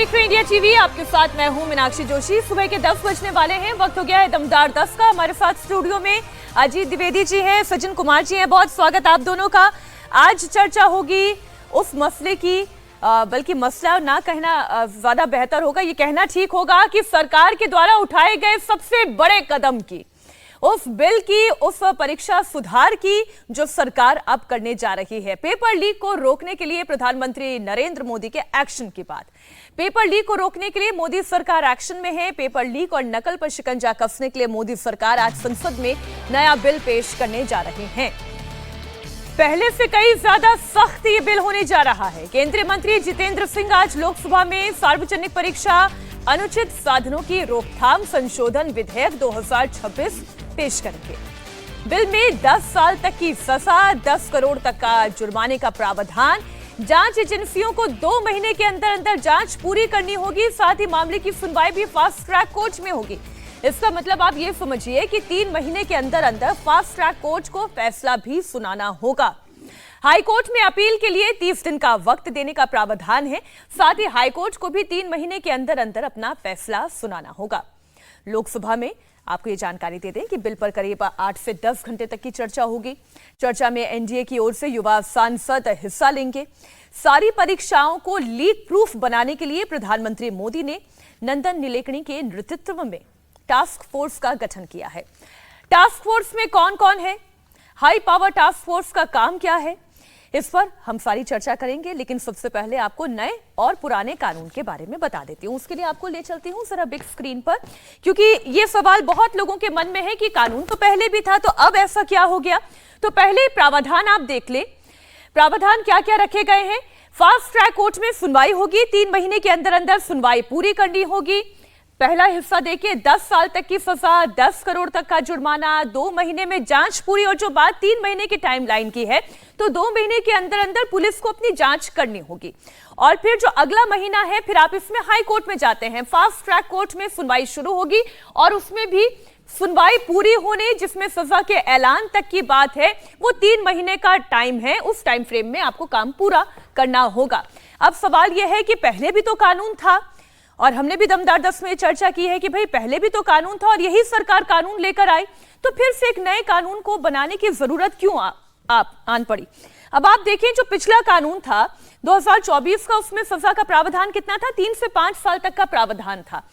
देख रहे हैं इंडिया टीवी। आपके साथ मैं हूं मीनाक्षी जोशी। सुबह के 10 बजने वाले हैं। वक्त हो गया है दमदार 10 का। हमारे साथ स्टूडियो में अजीत द्विवेदी जी हैं, सचिन कुमार जी हैं। बहुत स्वागत आप दोनों का। आज चर्चा होगी उस मसले की, बल्कि मसला ना कहना ज्यादा बेहतर होगा, ये कहना ठीक होगा कि सरकार के द्वारा उठाए गए सबसे बड़े कदम की, उस बिल की, उस परीक्षा सुधार की जो सरकार अब करने जा रही है। पेपर लीक को रोकने के लिए प्रधानमंत्री नरेंद्र मोदी के एक्शन की बात। पेपर लीक को रोकने के लिए मोदी सरकार एक्शन में है। पेपर लीक और नकल पर शिकंजा कसने के लिए मोदी सरकार आज संसद में नया बिल पेश करने जा रहे हैं। पहले से कई ज्यादा सख्त ये बिल होने जा रहा है। केंद्रीय मंत्री जितेंद्र सिंह आज लोकसभा में सार्वजनिक परीक्षा अनुचित साधनों की रोकथाम संशोधन विधेयक 2026 पेश करेंगे। बिल में 10 साल तक की सजा, 10 करोड़ तक का जुर्माने का प्रावधान, जांच एजेंसियों को 2 महीने के अंदर अंदर जांच पूरी करनी होगी। साथ ही मामले की सुनवाई भी फास्ट ट्रैक कोर्ट में होगी। इसका मतलब आप ये समझिए कि 3 महीने के अंदर अंदर फास्ट ट्रैक कोर्ट को फैसला भी सुनाना होगा। हाई कोर्ट में अपील के लिए 30 दिन का वक्त देने का प्रावधान है। साथ ही हाई कोर्ट को भी 3 महीने के अंदर अंदर अपना फैसला सुनाना होगा। लोकसभा में आपको ये जानकारी दे दें कि बिल पर करीब 8 से 10 घंटे तक की चर्चा होगी। चर्चा में एनडीए की ओर से युवा सांसद हिस्सा लेंगे। सारी परीक्षाओं को लीक प्रूफ बनाने के लिए प्रधानमंत्री मोदी ने नंदन नीलेकणी के नेतृत्व में टास्क फोर्स का गठन किया है। टास्क फोर्स में कौन कौन है, हाई पावर टास्क फोर्स का काम क्या है, इस पर हम सारी चर्चा करेंगे। लेकिन सबसे पहले आपको नए और पुराने कानून के बारे में बता देती हूं। उसके लिए आपको ले चलती हूं जरा बिग स्क्रीन पर, क्योंकि ये सवाल बहुत लोगों के मन में है कि कानून तो पहले भी था, तो अब ऐसा क्या हो गया। तो पहले प्रावधान आप देख ले, प्रावधान क्या क्या रखे गए हैं। फास्ट ट्रैक कोर्ट में सुनवाई होगी, 3 महीने के अंदर अंदर सुनवाई पूरी करनी होगी। पहला हिस्सा देखिए, 10 साल तक की सजा, 10 करोड़ तक का जुर्माना, 2 महीने में जांच पूरी। और जो बात 3 महीने की टाइमलाइन की है, तो 2 महीने के अंदर अंदर पुलिस को अपनी जांच करनी होगी। और फिर जो अगला महीना है, फिर आप इसमें हाई कोर्ट में जाते हैं। फास्ट ट्रैक कोर्ट में सुनवाई शुरू होगी और उसमें भी सुनवाई पूरी होने, जिसमें सजा के ऐलान तक की बात है, वो 3 महीने का टाइम है। उस टाइम फ्रेम में आपको काम पूरा करना होगा। अब सवाल यह है कि पहले भी तो कानून था, और हमने भी दमदार 10 में चर्चा की है कि भाई पहले भी तो कानून था और यही सरकार कानून लेकर आई, तो फिर से एक नए कानून को बनाने की जरूरत क्यों आन पड़ी। अब आप देखें, जो पिछला कानून था 2024 का, उसमें सजा का प्रावधान कितना था, 3 से 5 साल तक का प्रावधान था।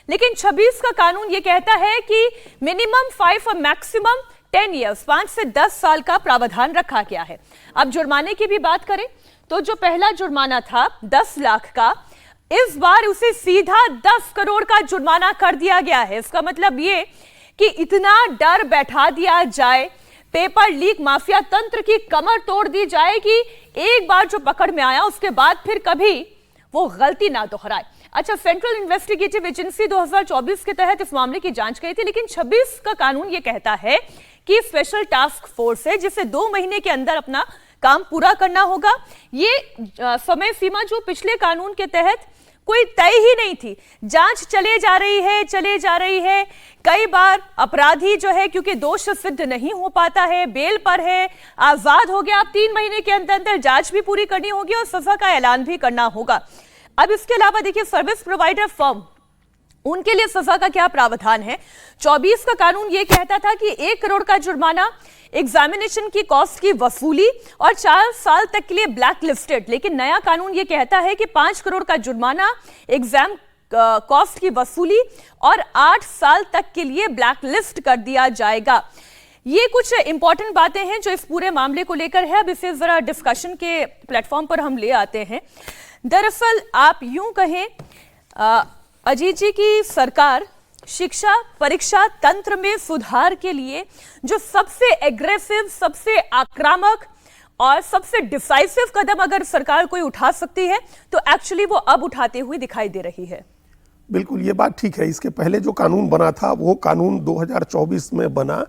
लेकिन 26 का कानून यह कहता है कि मिनिमम 5 और मैक्सिमम 10 ईयर्स, 5 से 10 साल का प्रावधान रखा गया है। अब जुर्माने की भी बात करें तो जो पहला जुर्माना था 10 लाख का, इस बार उसे सीधा 10 करोड़ का जुर्माना कर दिया गया है। इसका मतलब ये कि इतना डर बैठा दिया जाए, पेपर लीक माफिया तंत्र की कमर तोड़ दी जाए कि एक बार जो पकड़ में आया उसके बाद फिर कभी वो गलती ना दोहराए। अच्छा, सेंट्रल इन्वेस्टिगेटिव एजेंसी 2024 के तहत इस मामले की जांच करी थी, लेकिन 26 का कानून ये कहता है कि स्पेशल टास्क फोर्स है जिसे 2 महीने के अंदर अपना काम पूरा करना होगा। ये समय सीमा जो पिछले कानून के तहत कोई तय ही नहीं थी, जांच चले जा रही है। कई बार अपराधी जो है, क्योंकि दोष सिद्ध नहीं हो पाता है, बेल पर है, आजाद हो गया, अब 3 महीने के अंदर अंदर जांच भी पूरी करनी होगी और सजा का ऐलान भी करना होगा। अब इसके अलावा देखिए, सर्विस प्रोवाइडर फर्म, उनके लिए सजा का क्या प्रावधान है। 24 का कानून यह कहता था कि 1 करोड़ का जुर्माना, एग्जामिनेशन की कॉस्ट की वसूली और 4 साल तक के लिए ब्लैक लिस्टेड। लेकिन नया कानून यह कहता है कि 5 करोड़ का जुर्माना, एग्जाम कॉस्ट की वसूली और 8 साल तक के लिए ब्लैक लिस्ट कर दिया जाएगा। ये कुछ इंपॉर्टेंट बातें हैं जो इस पूरे मामले को लेकर है। अब इसे जरा डिस्कशन के प्लेटफॉर्म पर हम ले आते हैं। दरअसल आप यूं कहें, अजीत जी की सरकार शिक्षा परीक्षा तंत्र में सुधार के लिए जो सबसे एग्रेसिव, सबसे आक्रामक और सबसे डिसाइसिव कदम अगर सरकार कोई उठा सकती है, तो एक्चुअली वो अब उठाते हुए दिखाई दे रही है। बिल्कुल, ये बात ठीक है। इसके पहले जो कानून बना था, वो कानून 2024 में बना,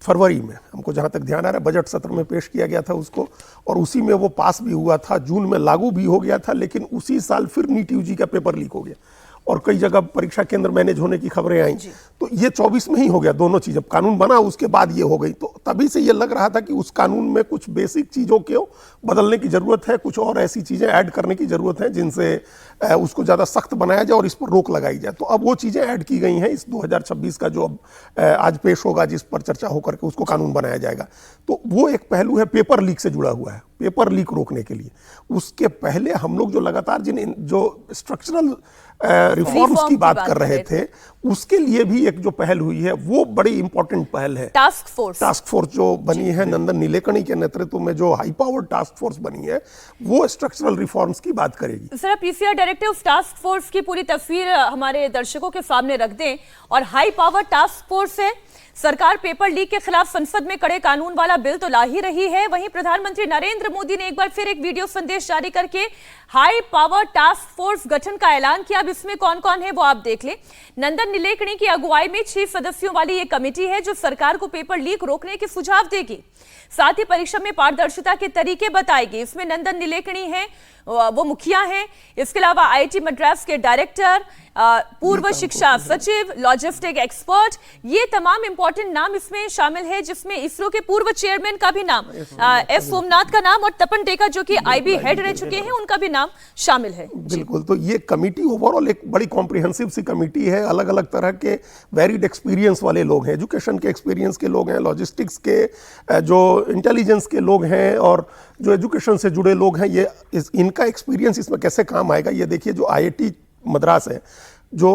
फरवरी में, हमको जहाँ तक ध्यान आ रहा है बजट सत्र में पेश किया गया था उसको, और उसी में वो पास भी हुआ था, जून में लागू भी हो गया था। लेकिन उसी साल फिर नीट यूजी का पेपर लीक हो गया और कई जगह परीक्षा केंद्र मैनेज होने की खबरें आई। तो ये 24 में ही हो गया दोनों चीज, जब कानून बना उसके बाद ये हो गई। तो तभी से ये लग रहा था कि उस कानून में कुछ बेसिक चीजों को बदलने की जरूरत है, कुछ और ऐसी चीजें ऐड करने की जरूरत है जिनसे उसको ज्यादा सख्त बनाया जाए और इस पर रोक लगाई जाए। तो अब वो चीजें ऐड की गई हैं इस 2026 का जो अब आज पेश होगा, जिस पर चर्चा होकर के उसको कानून बनाया जाएगा। तो वो एक पहलू है पेपर लीक से जुड़ा हुआ है, पेपर लीक रोकने के लिए। उसके पहले हम लोग जो लगातार जो स्ट्रक्चरल रिफॉर्म्स की बात कर रहे थे, उसके लिए भी एक जो पहल हुई है वो बड़ी इंपॉर्टेंट पहल है। टास्क फोर्स जो बनी है नंदन नीलेकणी के नेतृत्व में, जो हाई पावर टास्क फोर्स बनी है, वो स्ट्रक्चरल रिफॉर्म्स की बात करेगी। सर, पीसीआर डायरेक्टर उस टास्क फोर्स की पूरी तस्वीर हमारे दर्शकों के सामने रख दें। और हाई पावर टास्क फोर्स है, सरकार पेपर लीक के खिलाफ संसद में कड़े कानून वाला बिल तो ला ही रही है, वहीं प्रधानमंत्री नरेंद्र मोदी ने एक बार फिर एक वीडियो संदेश जारी करके हाई पावर टास्क फोर्स गठन का ऐलान किया। अब इसमें कौन कौन है वो आप देख लें। नंदन नीलेकणी की अगुवाई में 6 सदस्यों वाली ये कमेटी है जो सरकार को पेपर लीक रोकने के सुझाव देगी, साथ ही परीक्षा में पारदर्शिता के तरीके बताएगी। इसमें नंदन नीलेकणी हैं, वो मुखिया हैं, इसके अलावा आईआईटी मद्रास के डायरेक्टर, पूर्व शिक्षा सचिव, लॉजिस्टिक एक्सपर्ट, ये तमाम इंपॉर्टेंट नाम इसमें शामिल है, जिसमें इसरो के पूर्व चेयरमैन का भी नाम, एस सोमनाथ का नाम, और तपन टेका जो कि आईबी हेड रह चुके हैं, उनका भी नाम शामिल है। बिल्कुल। तो ये कमेटी ओवरऑल एक बड़ी कॉम्प्रिहेंसिव सी कमेटी है। अलग अलग तरह के वेरिड एक्सपीरियंस वाले लोग हैं, एजुकेशन के एक्सपीरियंस के लोग हैं, लॉजिस्टिक्स के, जो इंटेलिजेंस के लोग हैं, और जो एजुकेशन से जुड़े लोग हैं। ये इनका एक्सपीरियंस इसमें कैसे काम आएगा, ये देखिए। जो आईआईटी मद्रास है, जो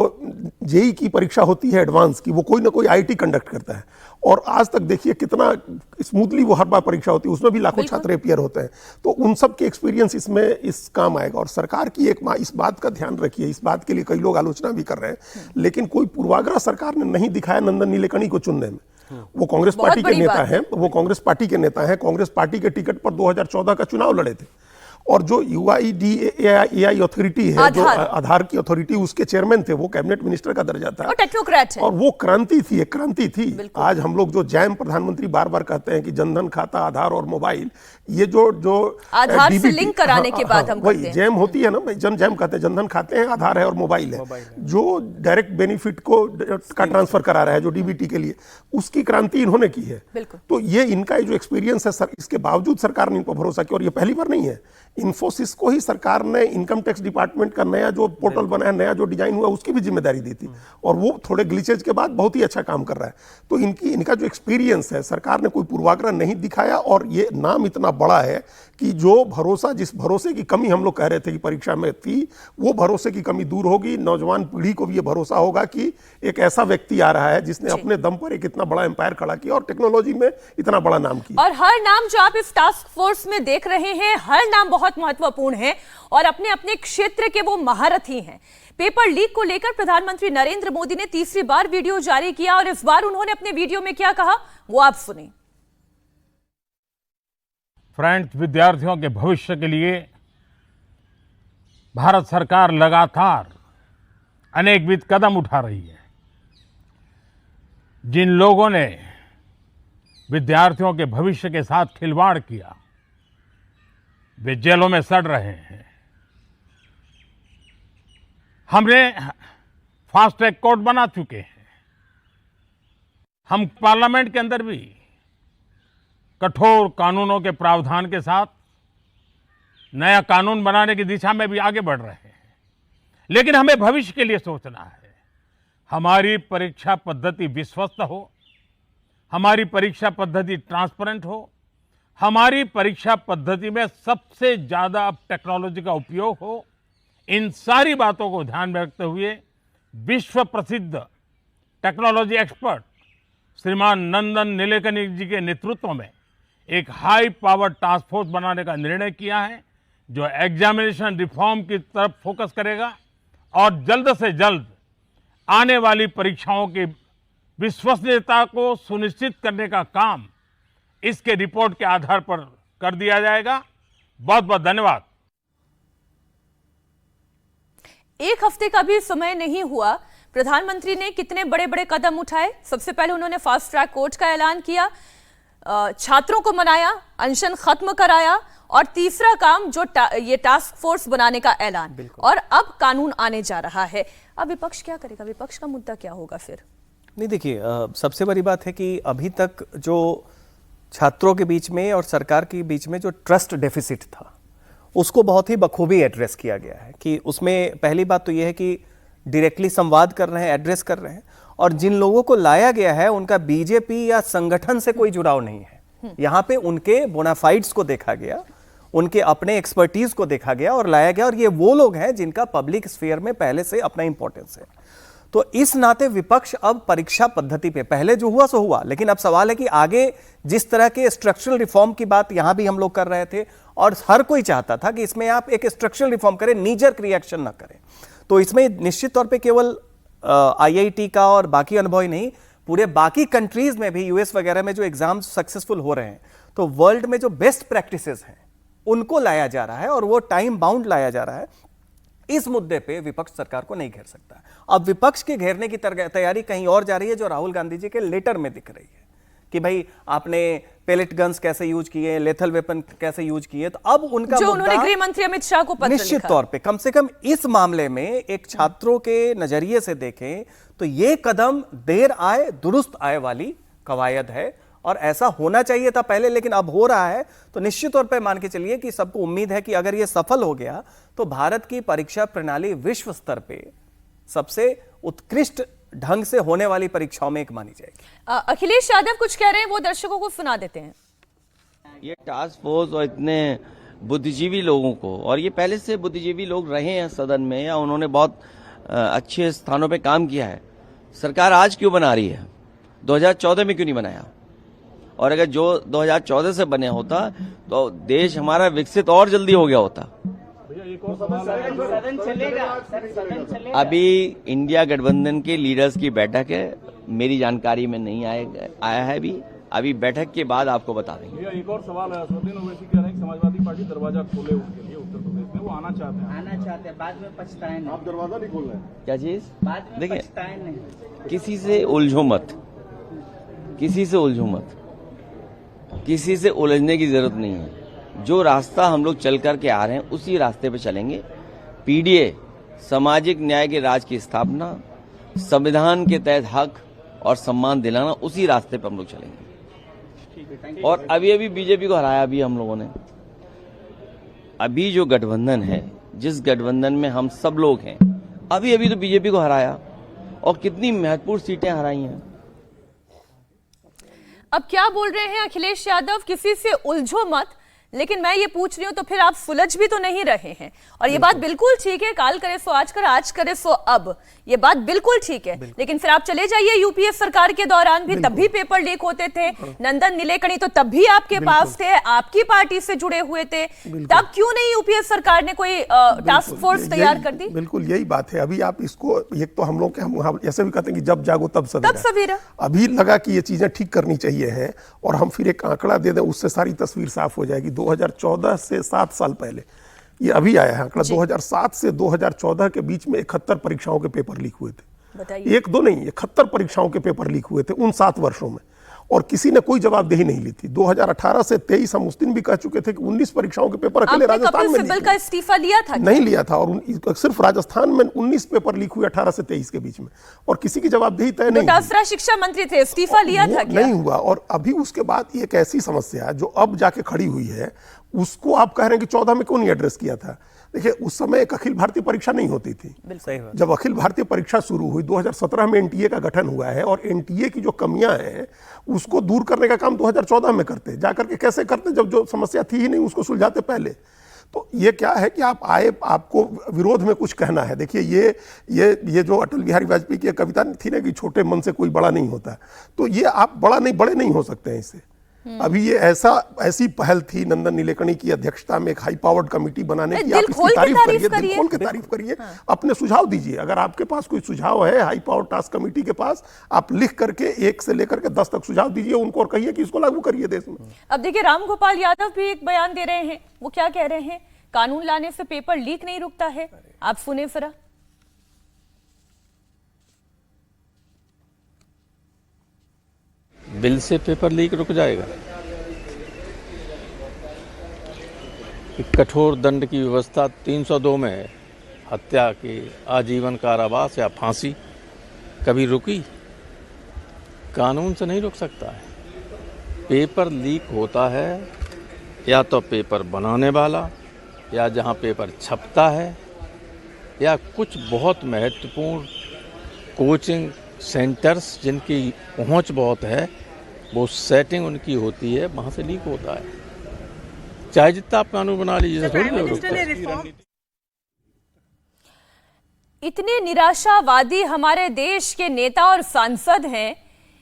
जेई की परीक्षा होती है एडवांस की, वो कोई ना कोई आईआईटी कंडक्ट करता है, और आज तक देखिए कितना स्मूथली वो हर बार परीक्षा होती है, उसमें भी लाखों छात्र अपियर होते हैं। तो उन सब के एक्सपीरियंस इसमें इस काम आएगा। और सरकार की इस बात का ध्यान रखिए, इस बात के लिए कई लोग आलोचना भी कर रहे हैं, लेकिन कोई पूर्वाग्रह सरकार ने नहीं दिखाया नंदन नीलेकणी को चुनने में। वो कांग्रेस पार्टी के नेता हैं, वो कांग्रेस पार्टी के नेता हैं, कांग्रेस पार्टी के टिकट पर 2014 का चुनाव लड़े थे। और जो यूआईडीएआई अथॉरिटी है, जो आधार की अथॉरिटी, उसके चेयरमैन थे, वो कैबिनेट मिनिस्टर का दर्जा था, और टेक्नोक्रेट है। और वो क्रांति थी, एक क्रांति थी। आज हम लोग जो जैम प्रधानमंत्री बार बार कहते हैं कि जनधन खाता, आधार और मोबाइल, ये जो आधार से लिंक कराने के बाद हम वही जैम होती है ना, जैम कहते हैं, जनधन खाते हैं, आधार है और मोबाइल है, जो डायरेक्ट बेनिफिट का ट्रांसफर करा रहा है, जो डीबीटी के लिए, उसकी क्रांति इन्होंने की है। तो ये इनका जो एक्सपीरियंस है, इसके बावजूद सरकार ने इन पर भरोसा किया। और ये पहली बार नहीं है, इन्फोसिस को ही सरकार ने इनकम टैक्स डिपार्टमेंट का नया जो पोर्टल बना है, नया जो डिजाइन हुआ, उसकी भी जिम्मेदारी दी थी, और वो थोड़े ग्लिचेज के बाद बहुत ही अच्छा काम कर रहा है। तो इनका जो एक्सपीरियंस है, सरकार ने कोई पूर्वाग्रह नहीं दिखाया, और ये नाम इतना बड़ा है कि जो भरोसा, जिस भरोसे की कमी हम लोग कह रहे थे कि परीक्षा में थी, वो भरोसे की कमी दूर होगी। नौजवान पीढ़ी को भी ये भरोसा होगा कि एक ऐसा व्यक्ति आ रहा है जिसने अपने दम पर एक इतना बड़ा एम्पायर खड़ा किया और टेक्नोलॉजी में इतना बड़ा नाम किया। और हर नाम जो आप इस टास्क फोर्स में देख रहे हैं, हर नाम बहुत महत्वपूर्ण है और अपने अपने क्षेत्र के वो महारथी हैं। पेपर लीक को लेकर प्रधानमंत्री नरेंद्र मोदी ने तीसरी बार वीडियो जारी किया, और इस बार उन्होंने अपने वीडियो में क्या कहा वो आप सुनिए। फ्रेंड्स, विद्यार्थियों के भविष्य के लिए भारत सरकार लगातार अनेकविध कदम उठा रही है। जिन लोगों ने विद्यार्थियों के भविष्य के साथ खिलवाड़ किया, वे जेलों में सड़ रहे हैं। हमने फास्ट ट्रैक कोर्ट बना चुके हैं। हम पार्लियामेंट के अंदर भी कठोर कानूनों के प्रावधान के साथ नया कानून बनाने की दिशा में भी आगे बढ़ रहे हैं। लेकिन हमें भविष्य के लिए सोचना है। हमारी परीक्षा पद्धति विश्वस्त हो, हमारी परीक्षा पद्धति ट्रांसपेरेंट हो, हमारी परीक्षा पद्धति में सबसे ज्यादा अब टेक्नोलॉजी का उपयोग हो। इन सारी बातों को ध्यान में रखते हुए विश्व प्रसिद्ध टेक्नोलॉजी एक्सपर्ट श्रीमान नंदन नीलेकणी जी के नेतृत्व में एक हाई पावर टास्क फोर्स बनाने का निर्णय किया है, जो एग्जामिनेशन रिफॉर्म की तरफ फोकस करेगा और जल्द से जल्द आने वाली परीक्षाओं की विश्वसनीयता को सुनिश्चित करने का काम इसके रिपोर्ट के आधार पर कर दिया जाएगा। बहुत बहुत धन्यवाद। एक हफ्ते का भी समय नहीं हुआ, प्रधानमंत्री ने कितने बड़े बड़े कदम उठाए। सबसे पहले उन्होंने फास्ट ट्रैक कोर्ट का ऐलान किया, छात्रों को मनाया, अनशन खत्म कराया, और तीसरा काम जो ये टास्क फोर्स बनाने का ऐलान, और अब कानून आने जा रहा है। अब विपक्ष क्या करेगा, विपक्ष का मुद्दा क्या होगा फिर? नहीं देखिए, सबसे बड़ी बात है कि अभी तक जो छात्रों के बीच में और सरकार के बीच में जो ट्रस्ट डेफिसिट था उसको बहुत ही बखूबी एड्रेस किया गया है। कि उसमें पहली बात तो ये है कि डायरेक्टली संवाद कर रहे हैं, एड्रेस कर रहे हैं, और जिन लोगों को लाया गया है उनका बीजेपी या संगठन से कोई जुड़ाव नहीं है। यहाँ पे उनके बोनाफाइड्स को देखा गया, उनके अपने एक्सपर्टीज को देखा गया और लाया गया, और ये वो लोग हैं जिनका पब्लिक स्फीयर में पहले से अपना इंपॉर्टेंस है। तो इस नाते विपक्ष अब परीक्षा पद्धति पे, पहले जो हुआ सो हुआ, लेकिन अब सवाल है कि आगे जिस तरह के स्ट्रक्चरल रिफॉर्म की बात यहां भी हम लोग कर रहे थे और हर कोई चाहता था कि इसमें आप एक स्ट्रक्चरल रिफॉर्म करें, नीजर्क रिएक्शन ना करें, तो इसमें निश्चित तौर पे केवल आईआईटी का और बाकी अनुभव ही नहीं, पूरे बाकी कंट्रीज में भी, यूएस वगैरह में जो एग्जाम सक्सेसफुल हो रहे हैं, तो वर्ल्ड में जो बेस्ट प्रैक्टिसेस हैं उनको लाया जा रहा है और वो टाइम बाउंड लाया जा रहा है। इस मुद्दे पे विपक्ष सरकार को नहीं घेर सकता। अब विपक्ष के घेरने की तैयारी कहीं और जा रही है, जो राहुल गांधी जी के लेटर में दिख रही है कि भाई आपने पेलेट गन्स कैसे यूज किए, लेथल वेपन कैसे यूज किए। तो अब उनका जो उन्होंने गृह मंत्री अमित शाह को पत्र निश्चित तौर पे कम से कम इस मामले में एक छात्रों के नजरिए से देखें तो ये कदम देर आए दुरुस्त आए वाली कवायद है, और ऐसा होना चाहिए था पहले, लेकिन अब हो रहा है। तो निश्चित तौर पे मान के चलिए कि सबको उम्मीद है कि अगर ये सफल हो गया तो भारत की परीक्षा प्रणाली विश्व स्तर पे सबसे उत्कृष्ट ढंग से होने वाली परीक्षाओं में एक मानी जाएगी। अखिलेश यादव कुछ कह रहे हैं, वो दर्शकों को सुना देते हैं। ये टास्क फोर्स और इतने बुद्धिजीवी लोगों को, और ये पहले से बुद्धिजीवी लोग रहे हैं सदन में या उन्होंने बहुत अच्छे स्थानों पे काम किया है, सरकार आज क्यों बना रही है? 2014 में क्यों नहीं बनाया? और अगर जो 2014 से बने होता तो देश हमारा विकसित और जल्दी हो गया होता। अभी इंडिया गठबंधन के लीडर्स की बैठक है, मेरी जानकारी में नहीं आया है अभी बैठक के बाद आपको बता देंगे। एक और सवाल है, असदुद्दीन ओवैसी कह रहे हैं कि समाजवादी पार्टी दरवाजा खोले उनके लिए उत्तर प्रदेश में, वो आना चाहते हैं, बाद में पछताए नहीं। आप दरवाजा नहीं खोल रहे हैं? क्या चीज? बाद में देखिए, किसी से उलझो मत, किसी से उलझो मत, किसी से उलझने की जरूरत नहीं है। जो रास्ता हम लोग चल करके आ रहे हैं उसी रास्ते पे चलेंगे। पीडीए, सामाजिक न्याय के राज की स्थापना, संविधान के तहत हक और सम्मान दिलाना, उसी रास्ते पे हम लोग चलेंगे। और अभी बीजेपी को हराया भी हम लोगों ने। अभी जो गठबंधन है, जिस गठबंधन में हम सब लोग हैं, अभी तो बीजेपी को हराया, और कितनी महत्वपूर्ण सीटें हराई हैं। अब क्या बोल रहे हैं अखिलेश यादव, किसी से उलझो मत, लेकिन मैं ये पूछ रही हूं तो फिर आप सुलझ भी तो नहीं रहे हैं। और ये बात बिल्कुल ठीक है, काल करे सो आज कर, आज करे सो अब, ये बात बिल्कुल ठीक है। लेकिन फिर आप चले जाइए यूपीए सरकार के दौरान भी, तब भी पेपर लीक होते थे। नंदन नीलेकणी तो तब भी आपके पास थे, आपकी पार्टी से जुड़े हुए थे, तब क्यों नहीं यूपीए सरकार ने कोई टास्क फोर्स तैयार कर दी? बिल्कुल यही बात है। अभी आप इसको, एक तो हम लोग के हम ऐसे भी कहते हैं कि जब जागो तब सवेरा। अभी लगा कि ये चीजें ठीक करनी चाहिए है, और हम फिर एक आंकड़ा दे दें, उससे सारी तस्वीर साफ हो जाएगी। 2014 से 7 साल पहले ये अभी आया है आंकड़ा, 2007 से 2014 के बीच में 71 परीक्षाओं के पेपर लीक हुए थे। एक दो नहीं, 71 परीक्षाओं के पेपर लीक हुए थे उन 7 वर्षों में, और किसी ने कोई जवाबदेही नहीं ली थी। 2018 से 23 हम उस दिन भी कह चुके थे कि 19 परीक्षाओं के पेपर अकेले राजस्थान में सिब्बल का इस्तीफा लिया था? नहीं लिया था, और सिर्फ राजस्थान में 19 पेपर लीक हुए 18 से 23 के बीच में, और किसी की जवाबदेही तय नहीं। डोटासरा शिक्षा मंत्री थे, इस्तीफा लिया था क्या? नहीं हुआ। और अभी उसके बाद एक ऐसी समस्या जो अब जाके खड़ी हुई है, उसको आप कह रहे हैं कि 14 में क्यों नहीं एड्रेस किया था? देखिए, उस समय एक अखिल भारतीय परीक्षा नहीं होती थी। जब अखिल भारतीय परीक्षा शुरू हुई 2017 में एनटीए का गठन हुआ है, और एनटीए की जो कमियां हैं उसको दूर करने का काम 2014 में करते। जाकर के कैसे करते? जब जो समस्या थी ही नहीं उसको सुलझाते पहले। तो ये क्या है कि आप आए, आपको विरोध में कुछ कहना है। देखिए, ये जो अटल बिहारी वाजपेयी की कविता थी ना कि छोटे मन से कोई बड़ा नहीं होता, तो ये आप बड़े नहीं हो सकते हैं इससे। अभी ये ऐसी पहल थी नंदन नीलेकणी की अध्यक्षता में एक हाई पावर्ड कमेटी बनाने की। आप इसकी तारीफ करिए, दिल खोल के तारीफ करिए, अपने सुझाव दीजिए। अगर आपके पास कोई सुझाव है हाई पावर्ड टास्क कमेटी के पास, आप लिख करके 1 से लेकर के 10 तक सुझाव दीजिए उनको, और कहिए कि इसको लागू करिए देश में। अब देखिए, रामगोपाल यादव भी एक बयान दे रहे हैं। वो क्या कह रहे हैं? कानून लाने से पेपर लीक नहीं रुकता है। आप सुने जरा। बिल से पेपर लीक रुक जाएगा? कठोर दंड की व्यवस्था 302 में है हत्या की आजीवन कारावास या फांसी कभी रुकी? कानून से नहीं रुक सकता है। पेपर लीक होता है या तो पेपर बनाने वाला, या जहाँ पेपर छपता है, या कुछ बहुत महत्वपूर्ण कोचिंग सेंटर्स जिनकी पहुँच बहुत है, वो सेटिंग उनकी होती है, वहाँ से लीक होता है। चाहे जितना आप कानून बना लीजिए, थोड़ी देर रुकता है। इतने निराशावादी हमारे देश के नेता और सांसद हैं,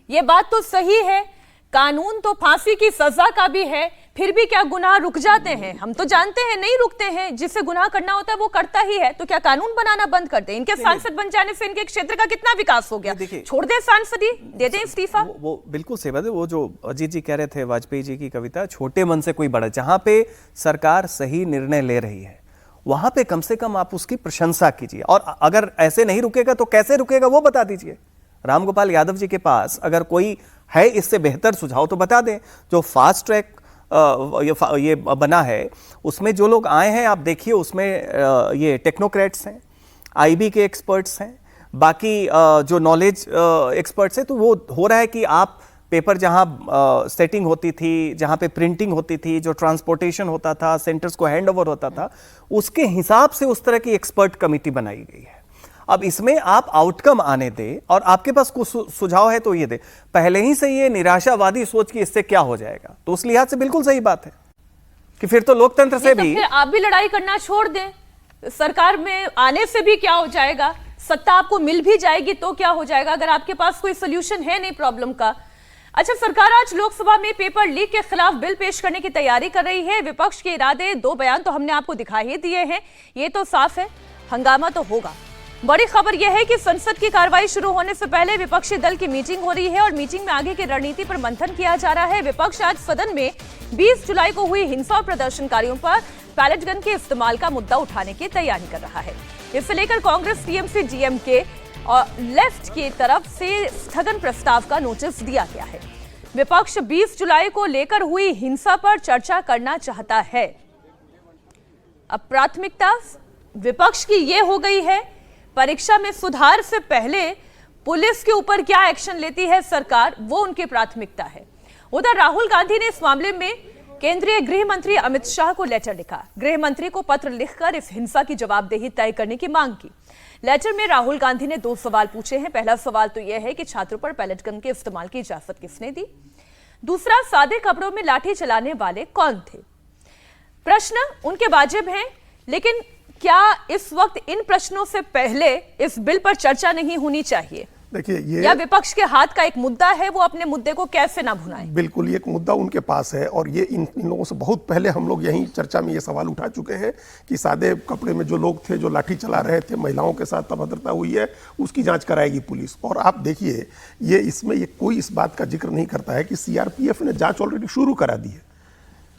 ये बात तो सही है, कानून तो फांसी की सजा का भी है, फिर भी क्या गुनाह रुक जाते हैं? हम तो जानते हैं नहीं रुकते हैं, जिससे गुनाह करना होता है वो करता ही है। तो क्या कानून बनाना बंद कर दें? इनके सांसद बन जाने से इनके क्षेत्र का कितना विकास हो गया? छोड़ दें सांसदी, दे दें इस्तीफा। वो बिल्कुल सही बात है। वो जो अजीत जी कह रहे थे, वाजपेयी जी की कविता, छोटे मन से कोई बड़ा, जहां पे सरकार सही निर्णय ले रही है वहां पे कम से कम आप उसकी प्रशंसा कीजिए। और अगर ऐसे नहीं रुकेगा तो कैसे रुकेगा वो बता दीजिए। रामगोपाल यादव जी के पास अगर कोई है इससे बेहतर सुझाव तो बता दें। जो फास्ट ट्रैक ये बना है उसमें जो लोग आए हैं आप देखिए, उसमें ये टेक्नोक्रेट्स हैं, आईबी के एक्सपर्ट्स हैं, बाकी जो नॉलेज एक्सपर्ट्स हैं। तो वो हो रहा है कि आप पेपर जहां सेटिंग होती थी, जहां पे प्रिंटिंग होती थी, जो ट्रांसपोर्टेशन होता था, सेंटर्स को हैंड ओवर होता था, उसके हिसाब से उस तरह की एक्सपर्ट कमेटी बनाई गई है। अब इसमें आप आउटकम आने दें, और आपके पास कुछ सुझाव है तो ये दे। पहले ही से ये निराशावादी सोच कि इससे क्या हो जाएगा, तो उस लिहाज से बिल्कुल सही बात है कि फिर तो लोकतंत्र से भी आप भी लड़ाई करना छोड़ दें। सरकार में आने से भी क्या हो जाएगा? सत्ता आपको मिल भी जाएगी तो क्या हो जाएगा, अगर आपके पास कोई सोल्यूशन है नहीं प्रॉब्लम का। अच्छा, सरकार आज लोकसभा में पेपर लीक के खिलाफ बिल पेश करने की तैयारी कर रही है। विपक्ष के इरादे, 2 बयान तो हमने आपको दिखा ही दिए हैं, ये तो साफ है हंगामा तो होगा। बड़ी खबर यह है कि संसद की कार्रवाई शुरू होने से पहले विपक्षी दल की मीटिंग हो रही है और मीटिंग में आगे की रणनीति पर मंथन किया जा रहा है। विपक्ष आज सदन में 20 जुलाई को हुई हिंसा और प्रदर्शनकारियों पर पैलेट गन के इस्तेमाल का मुद्दा उठाने की तैयारी कर रहा है। इसे लेकर कांग्रेस, टीएमसी, डीएमके और लेफ्ट की तरफ से स्थगन प्रस्ताव का नोटिस दिया गया है। विपक्ष 20 जुलाई को लेकर हुई हिंसा पर चर्चा करना चाहता है। अब प्राथमिकता विपक्ष की यह हो गई है, परीक्षा में सुधार से पहले पुलिस के ऊपर क्या एक्शन लेती है सरकार, वो उनकी प्राथमिकता है। उधर राहुल गांधी ने इस मामले में केंद्रीय गृह मंत्री अमित शाह को लेटर लिखा। गृह मंत्री को पत्र लिखकर इस हिंसा की जवाबदेही तय करने की मांग की। लेटर में राहुल गांधी ने 2 सवाल पूछे हैं। पहला सवाल तो यह है कि छात्रों पर पैलेट गन के इस्तेमाल की इजाजत किसने दी? दूसरा, सादे कपड़ों में लाठी चलाने वाले कौन थे? प्रश्न उनके वाजिब हैं, लेकिन क्या इस वक्त इन प्रश्नों से पहले इस बिल पर चर्चा नहीं होनी चाहिए? देखिए, ये या विपक्ष के हाथ का एक मुद्दा है, वो अपने मुद्दे को कैसे ना भुनाएं? बिल्कुल, ये एक मुद्दा उनके पास है और ये इन लोगों से बहुत पहले हम लोग यहीं चर्चा में ये सवाल उठा चुके हैं कि सादे कपड़े में जो लोग थे, जो लाठी चला रहे थे, महिलाओं के साथ अभद्रता हुई है, उसकी जांच कराएगी पुलिस। और आप देखिए, ये इसमें ये कोई इस बात का जिक्र नहीं करता है कि सीआरपीएफ ने जांच ऑलरेडी शुरू करा दी है।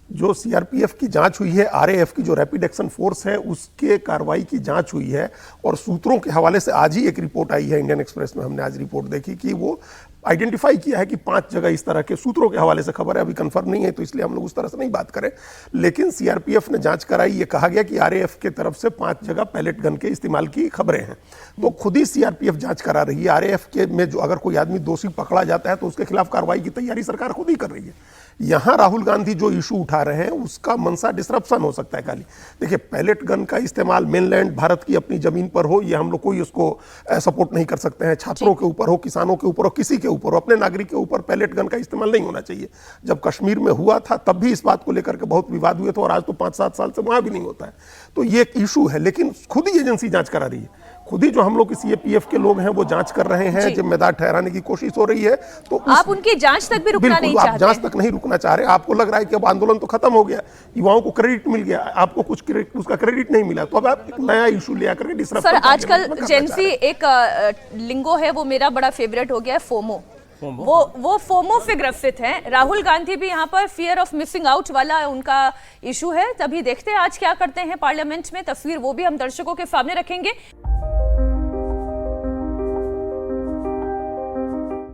जो सीआरपीएफ की जांच हुई है, आरएएफ की जो रैपिड एक्शन फोर्स है, उसके कार्रवाई की जांच हुई है। और सूत्रों के हवाले से आज ही एक रिपोर्ट आई है, इंडियन एक्सप्रेस में हमने आज रिपोर्ट देखी कि वो आइडेंटिफाई किया है कि 5 जगह इस तरह के, सूत्रों के हवाले से खबर है, अभी कंफर्म नहीं है तो इसलिए हम लोग उस तरह से नहीं बात करें। लेकिन सीआरपीएफ ने जांच कराई, ये कहा गया कि आरएएफ के तरफ से 5 जगह पैलेट गन के इस्तेमाल की खबरें हैं। तो खुद ही सीआरपीएफ जांच करा रही है। आरएएफ के में जो अगर कोई आदमी दोषी पकड़ा जाता है तो उसके खिलाफ कार्रवाई की तैयारी सरकार खुद ही कर रही है। यहां राहुल गांधी जो इशू उठा रहे हैं उसका मंशा डिसरप्शन हो सकता है खाली। देखिए, पैलेट गन का इस्तेमाल मेनलैंड भारत की अपनी जमीन पर हो, ये हम लोग कोई उसको सपोर्ट नहीं कर सकते हैं। छात्रों के ऊपर हो, किसानों के ऊपर हो, किसी के ऊपर हो, अपने नागरिक के ऊपर पैलेट गन का इस्तेमाल नहीं होना चाहिए। जब कश्मीर में हुआ था तब भी इस बात को लेकर के बहुत विवाद हुए थे और आज तो 5-7 साल से वहां भी नहीं होता है। तो ये एक इशू है, लेकिन खुद ही एजेंसी जांच करा रही है। खुद ही जो हम लोग की सीएपीएफ के लोग हैं वो जांच कर रहे हैं, जिम्मेदार ठहराने की कोशिश हो रही है। तो आप उनकी जांच तक भी रुकना नहीं चाहते? आप जांच तक नहीं रुकना चाह रहे। आपको लग रहा है कि अब आंदोलन तो खत्म हो गया, युवाओं को क्रेडिट मिल गया, आपको कुछ उसका क्रेडिट नहीं मिला, तो अब आप एक नया इशू ले आकर डिसरप्शन। सर, आजकल जेंसी एक लिंगो है, वो मेरा बड़ा फेवरेट हो गया है, फोमो। वो फोमो से ग्रसित हैं। राहुल गांधी भी यहाँ पर फियर ऑफ मिसिंग आउट वाला उनका इशू है। तभी देखते हैं आज क्या करते हैं पार्लियामेंट में। तस्वीर वो भी हम दर्शकों के सामने रखेंगे।